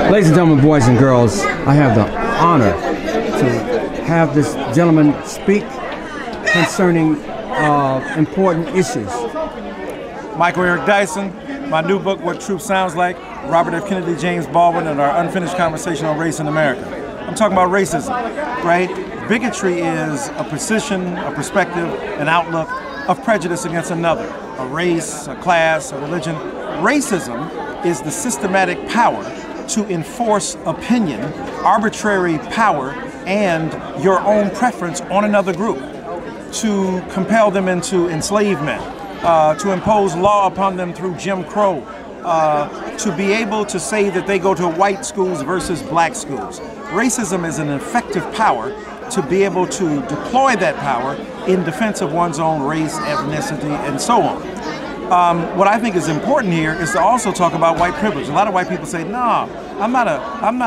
Ladies and gentlemen, boys and girls, I have the honor to have this gentleman speak concerning important issues. Michael Eric Dyson, my new book, What Truth Sounds Like, Robert F. Kennedy, James Baldwin, and our unfinished conversation on race in America. I'm talking about racism, right? Bigotry is a position, a perspective, an outlook of prejudice against another, a race, a class, a religion. Racism is the systematic power to enforce opinion, arbitrary power, and your own preference on another group, to compel them into enslavement, to impose law upon them through Jim Crow, to be able to say that they go to white schools versus black schools. Racism is an effective power to be able to deploy that power in defense of one's own race, ethnicity, and so on. What I think is important here is to also talk about white privilege. A lot of white people say, no, I'm not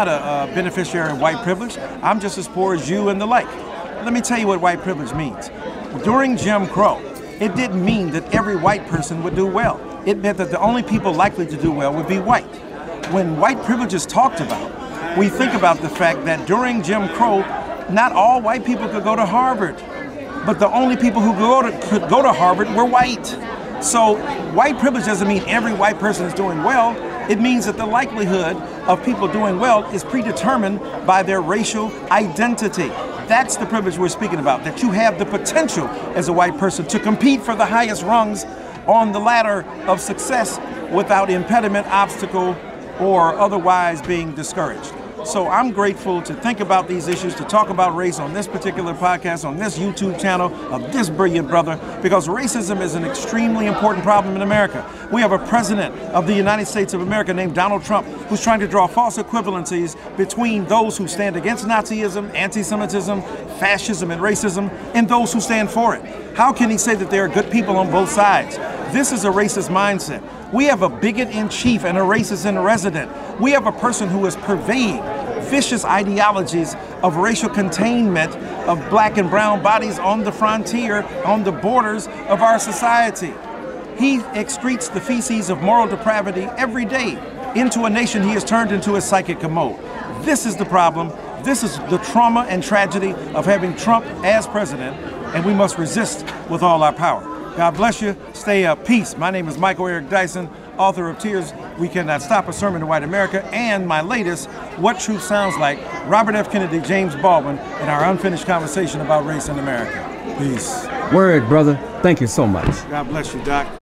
a beneficiary of white privilege. I'm just as poor as you and the like. Let me tell you what white privilege means. During Jim Crow, it didn't mean that every white person would do well. It meant that the only people likely to do well would be white. When white privilege is talked about, we think about the fact that during Jim Crow, not all white people could go to Harvard, but the only people who could go to Harvard were white. So white privilege doesn't mean every white person is doing well. It means that the likelihood of people doing well is predetermined by their racial identity. That's the privilege we're speaking about, that you have the potential as a white person to compete for the highest rungs on the ladder of success without impediment, obstacle, or otherwise being discouraged. So I'm grateful to think about these issues, to talk about race on this particular podcast, on this YouTube channel of this brilliant brother, because racism is an extremely important problem in America. We have a president of the United States of America named Donald Trump, who's trying to draw false equivalencies between those who stand against Nazism, anti-Semitism, fascism, and racism, and those who stand for it. How can he say that there are good people on both sides? This is a racist mindset. We have a bigot in chief and a racist in resident. We have a person who is purveying vicious ideologies of racial containment of black and brown bodies on the frontier, on the borders of our society. He excretes the feces of moral depravity every day into a nation he has turned into a psychic commode. This is the problem. This is the trauma and tragedy of having Trump as president, and we must resist with all our power. God bless you. Stay up. Peace. My name is Michael Eric Dyson, author of Tears We Cannot Stop, a Sermon to White America, and my latest, What Truth Sounds Like, Robert F. Kennedy, James Baldwin, and our unfinished conversation about race in America. Peace. Word, brother. Thank you so much. God bless you, Doc.